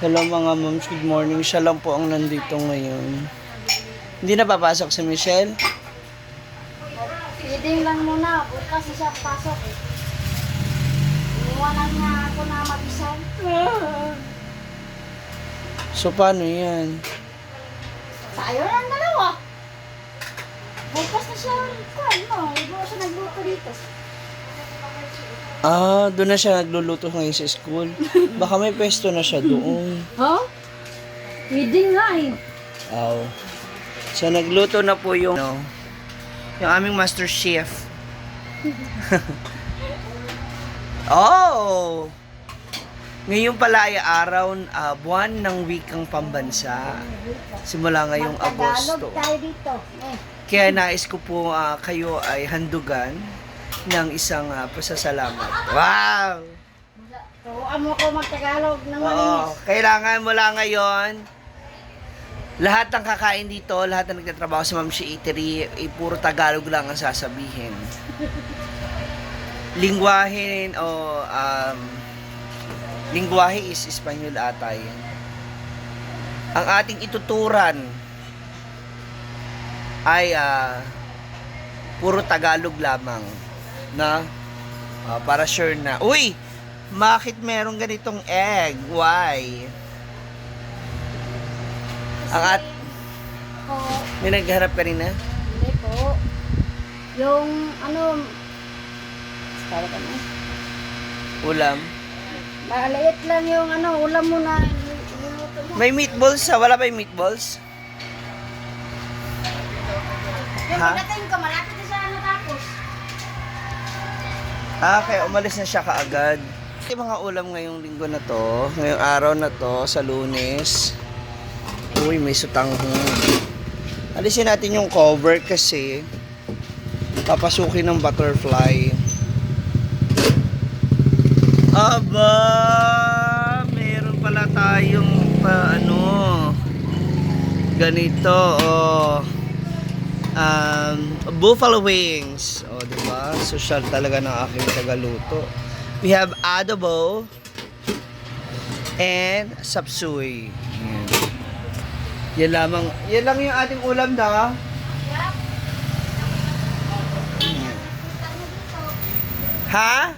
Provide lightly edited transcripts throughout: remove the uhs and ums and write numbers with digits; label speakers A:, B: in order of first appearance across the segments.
A: Hello mga moms, good morning. Siya lang po ang nandito ngayon. Hindi na papasok si Michelle?
B: Feeding lang muna. Bukas siya pasok eh. Iniwanan niya ako na mag-isa.
A: So paano yan?
B: Tayo ng dalawa. Bukas na siya. Hindi siya nagluto dito.
A: Ah, doon na siya nagluluto ngayon sa school. Baka may pwesto na siya doon.
B: Huh? Feeding nga eh.
A: Aw. So nagluto na po yung yung aming master chef. Oh! Ngayon pala ay araw, buwan ng wikang pambansa. Simula ngayong Agosto.
B: Magtagalog tayo dito.
A: Kaya nais ko po kayo ay handugan ng isang pasasalamat. Wow!
B: Turuan mo ko magtagalog ng
A: Oo,
B: malinis.
A: kailangan mula ngayon, lahat ng kakain dito, lahat ng nagtatrabaho sa Mamshi Eatery, puro Tagalog lang ang sasabihin. Lingwahe o lingwahe is Espanyol ata yun. Ang ating ituturan ay puro Tagalog lamang na para sure na. Uy! Bakit merong ganitong egg? Why? Ang
B: Oo.
A: may nagharap ka rin na?
B: Hindi po. Yung para ka na.
A: Ulam.
B: Maliit lang yung ulam mo na niluto mo.
A: May meatballs wala pa yung meatballs?
B: Yung
A: Ha?
B: pagdating ko, malapit na siya natapos.
A: Kaya umalis na siya kaagad. Yung mga ulam ngayong linggo na to, ngayong araw na to, sa Lunes. Uy, may sutanghon. Alisin natin yung cover kasi papasukin ng butterfly. Aba, meron pala tayong ganito, buffalo wings. Diba? Social talaga ng aking tagaluto. We have adobo and sapsuy. Yan lang yung ating ulam na. Ha?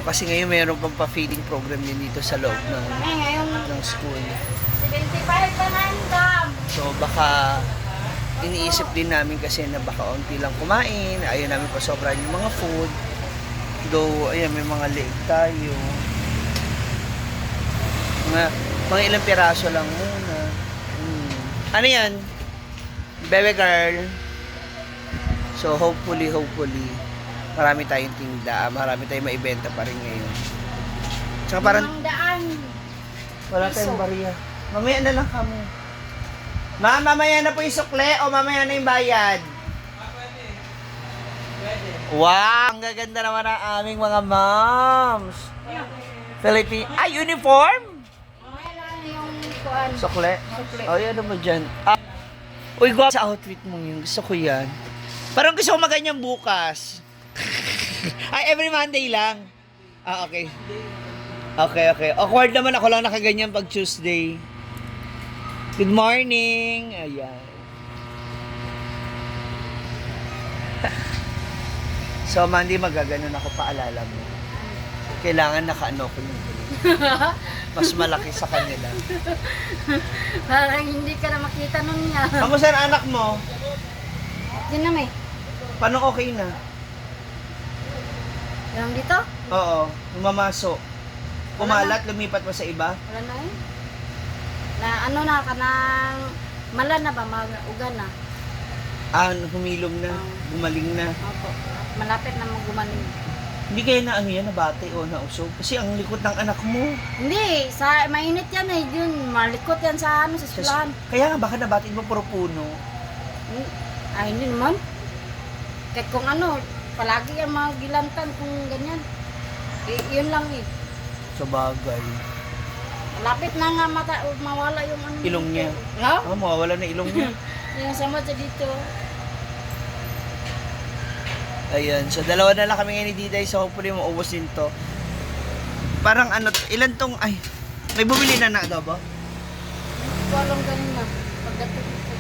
A: Kasi ngayon mayroon pang pa-feeding program din dito sa loob ng school.
B: 75 pa lang, Dam.
A: So baka iniisip din namin kasi na baka onti lang kumain, ayaw namin pasobran yung mga food. Though, ayan, may mga leg tayo. Mga ilang piraso lang muna. Ano yan? Baby girl. So hopefully, marami tayong tinda, marami tayong maibenta pa rin ngayon. Tsaka parang,
B: Daan.
A: wala tayong bariya. Mamaya na lang kami. Ma'am, mamaya na po yung sukle o mamaya na yung bayad? Wow! Ang gaganda naman ang aming mga moms. Philippine. Uniform?
B: Mamaya lang yung kuan.
A: Sukle? Yan naman dyan. Uy, guwapo sa outfit mo yun. Gusto ko yan. Parang gusto ko maganyan bukas. Every Monday lang. Okay. Okay. Awkward naman ako lang nakaganyan pag Tuesday. Good morning. Ayan. So, Monday magaganon ako, paalala mo. Kailangan nakaano ko yung mas malaki sa kanila.
B: Parang hindi ka na makita nun niya.
A: Kamusta ang anak mo?
B: Yun na may.
A: Paano okay na?
B: Yung dito?
A: Oo, lumamaso. Kumalat, lumipat pa sa iba?
B: Wala na eh. Na kanang mala na ba? Ugan na.
A: Humilom na, gumaling na.
B: Opo. Malapit na gumaling.
A: Hindi kaya na nabate o nausog? Kasi ang likot ng anak mo.
B: Hindi, mainit yan eh. Yun, malikot yan sa sa eskwelahan.
A: Kaya nga, baka nabate mo puro puno.
B: Ay, hindi naman. Kahit kung palagi yan mga gilantan kung ganyan. Yun lang eh.
A: Sa bagay.
B: Malapit na nga mawala yung
A: Ilong niya.
B: Ha?
A: Mawawala na ilong niya.
B: Yung sama sa dito.
A: Ayun. So, dalawa na lang kami ngayon ni Diday. So, hopefully maubos din to. Parang ano, ilan tong, ay, may bumili na na adobo?
B: Hindi ko alam kanina. Pagdating ko.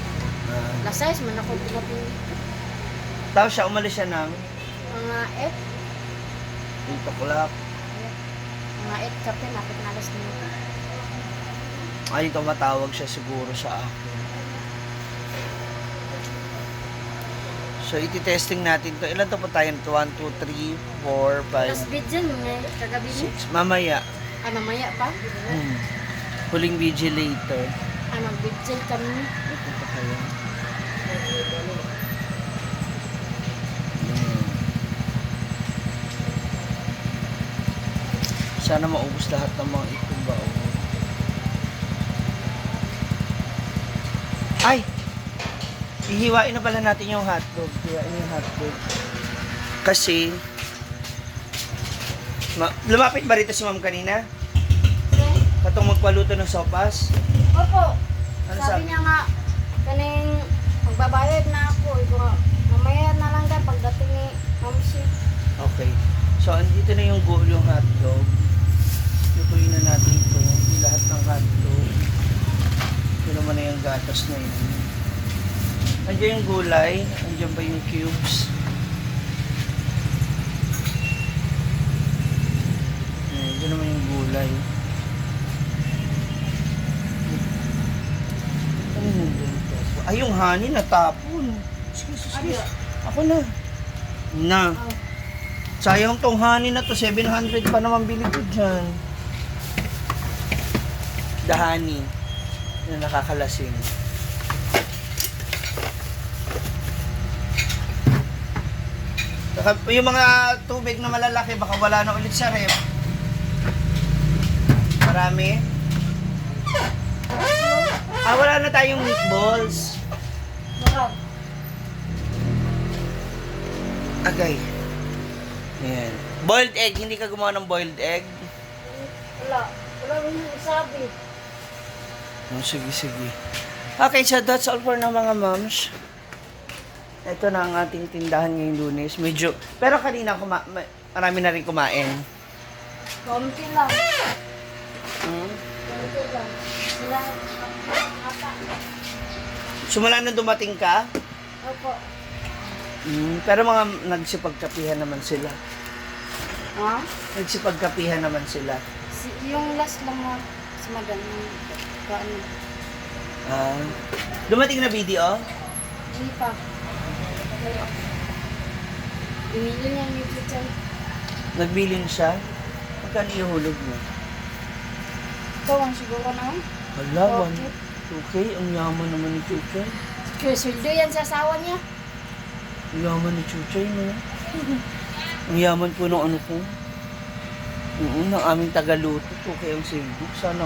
B: Lasais man ako pinapin.
A: Tapos siya, umalis siya ng
B: Mga
A: 8 o'clock.
B: mga 8 kape, napit na alas nito.
A: Ay, tumatawag siya siguro sa akin. So, iti-testing natin to. Ilan to po tayo? 1, 2, 3, 4,
B: Tapos
A: 5,
B: bidyan, may kagabi niya.
A: 6. Mamaya.
B: Ah, namaya pa?
A: Huling vigilator.
B: Ah, mag-bidyan kami.
A: Ito pa kaya. Sana maubos lahat ng mga itong baon. Ay! Ihiwain na pala natin yung hotdog. Hiwain yung hotdog. Kasi, lumapit ba rito si ma'am kanina?
B: Okay.
A: Katong magpaluto ng sopas?
B: Opo.
A: Ano
B: sabi
A: sabi?
B: niya nga, kaning magbabayad na ako. Iko nga, mamaya na lang dahil pagdating ni Mamsi.
A: Okay. So, andito na yung yung hotdog. Lutuin na natin ito. Yung lahat ng hotdog. Ito naman na yung gatas na yun. Andiyan yung gulay. Andiyan ba yung cubes? Andiyan naman yung gulay. Ano yung dito? Ay, yung honey natapon. Sige. Ako na. Na.
B: Oh.
A: Sayang tong honey na to. 700 pa naman bili ko dyan. The honey na nakakalasing. Yung mga tubig na malalaki, baka wala na ulit sa ref. Marami. Wala na tayong meatballs.
B: Marag.
A: Agay. Ayan. Boiled egg. Hindi ka gumawa ng boiled egg?
B: Wala. Wala rin yung sabi.
A: Oh, sige. Okay, so that's all for now mga moms. Ito na ang ating tindahan ngayong Lunes. Medyo, pero kanina marami na rin kumain.
B: Konti lang.
A: Hmm?
B: Konti lang. Sila, ata.
A: Sumula na dumating ka?
B: Opo.
A: Pero mga nagsipagkapihan naman sila.
B: Ha?
A: Nagsipagkapihan naman sila.
B: Yung last lang na si Madam. Kaano.
A: Dumating na video?
B: Hindi pa. Binili niya yung kitchen.
A: Nagbilin siya? Magkano ihulog mo?
B: Ito ang siguro na.
A: Hala, okay. Ang yaman naman ni Chuchay.
B: Kaya sweldo yan sa asawa niya.
A: Ang yaman ni Chuchay, no? Ang yaman po ng ano ko. Ng aming tagaluto. Okay ang silbo. Sana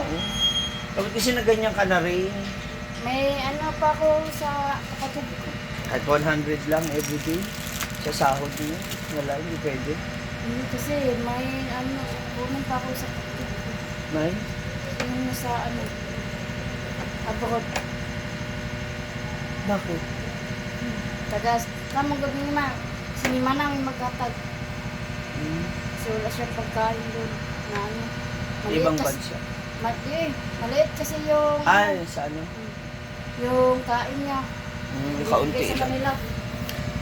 A: Bakit kasi na ganyan ka na rin?
B: May ano pa ako sa kapatid ko.
A: At 100 lang everyday. Sa sahod niyo. Wala, hindi pwede.
B: Hindi kasi may ano, kunin pa ako sa kapatid ko.
A: May?
B: Yung sa ano, abroad.
A: Bakit?
B: Kamong gabi ni Ma. Sinima namin magkatag.
A: Hmm.
B: So wala siya pagkain doon. Na ano.
A: Ibang
B: kasi-
A: bansa.
B: Maliit kasi yung
A: Sa ano?
B: yung kain niya.
A: Kaunti
B: Ibigay sa
A: lang.
B: kanila.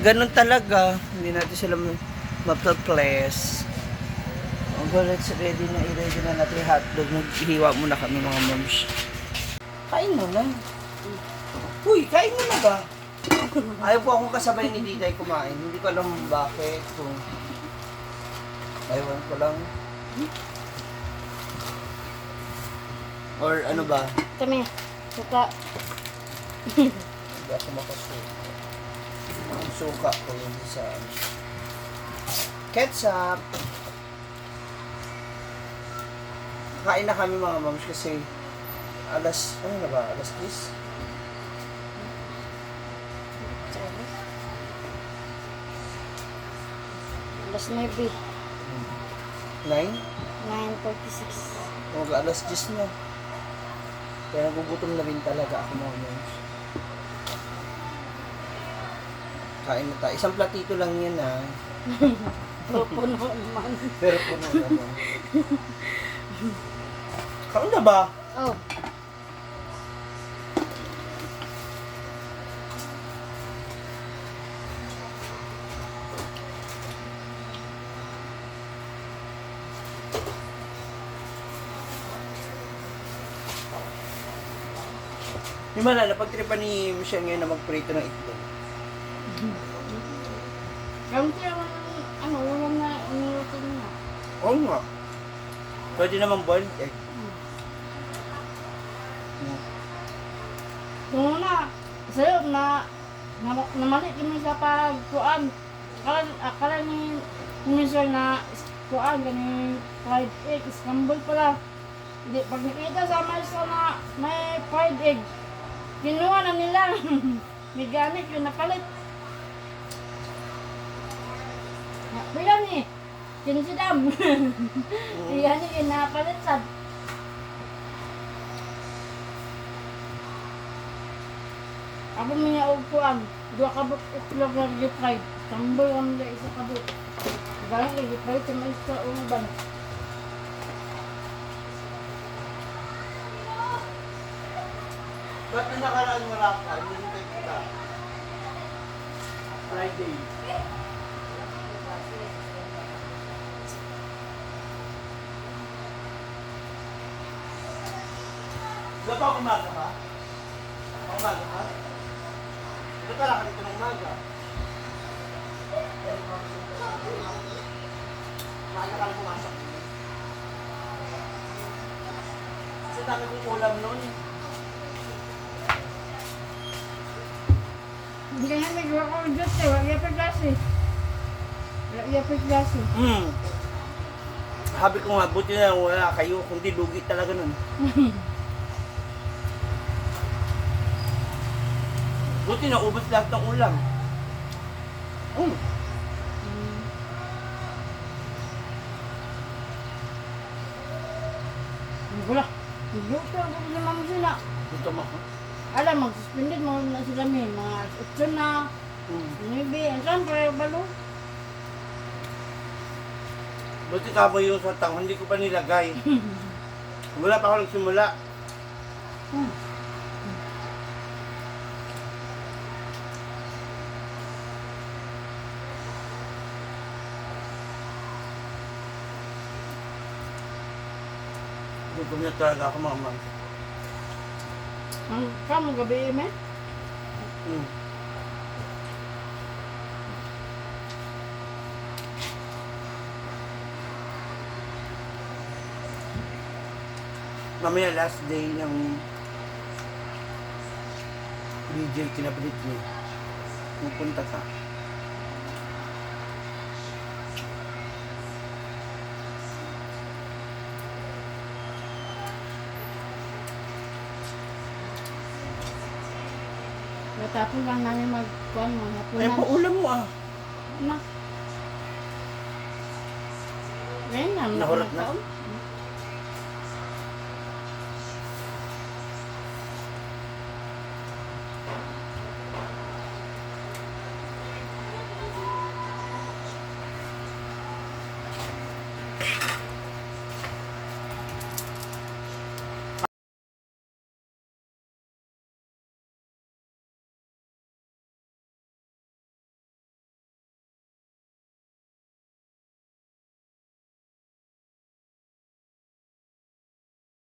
A: Ganun talaga. Hindi natin sila mapaples. Okay, let's i-ready na natin yung hotdog. Naghiwa muna kami mga moms. Kain mo na. Uy, kain mo na ba? Ayaw po akong kasabay ni Diday kumain. Hindi ko alam bakit. Kung ayawan ko lang. Or ano ba?
B: Kami, suka.
A: Hindi ako makasuka. Ang suka ko yun sa ketchup. Kain na kami mga moms kasi ano na ba? Alas 10?
B: Alas 9.
A: 9?
B: 9:46.
A: Alas 10 na. Kaya nagugutom na rin talaga ako mga moms. Kain na tayo. Isang platito lang yan ah.
B: Puno naman.
A: Pero puno naman. Kain na ba?
B: Oh.
A: Yung mala, napagtripan ni Michelle ngayon na magprito ng itlog.
B: Kaunti naman ano, wala na inilutin na.
A: Oo nga. Pwede naman boiled egg.
B: Kung na, sa'yo na namali kami sa pagkuan. Akala ni Michelle na kuan, gani fried egg, scramble pala. Hindi, pag nakita sa mesa na may fried egg, kinuha na nila. May gamit yun napalit. Bila ni, kinsidam. Iyan yun napalit sad. Ako may upuan, 2 kabuk itlog na refried. Tambol ang nila 1 kabuk. Galing refried sa mais sa uban.
A: Ba't na nakaraan wala ka? Hindi rin tayo kita. Friday. Wala pa umaga ka? Umaga ka? Ito pala ka dito ng umaga. Umaga ka lang pumasok. Kasi dami kong ulam noon.
B: Hindi kaya may gawa ko ng Diyos eh, wala pa klase. Wala pa klase.
A: Sabi ko nga, buti na wala kayo, kundi lugi talaga nun. Buti na ubos lahat ng ulam.
B: Wala. Luto ako naman mo sila.
A: Gusto mo ko?
B: Alam, mag-suspended mo na sila may mga 8 na, 9, siyempre, balo.
A: Buti ka mo yung sotang, hindi ko pa nilagay. Wala pa ako nagsimula. Gutom na talaga ako, mama.
B: Ang kamo gabi eh,
A: Mamaya last day ng DJ kina Britney. Pupunta ka.
B: Tapos lang namin mag-kuhan mo,
A: Ay,
B: hapunan.
A: paulam mo ah.
B: Na. Ngayon na,
A: Nahurot na?
B: taon.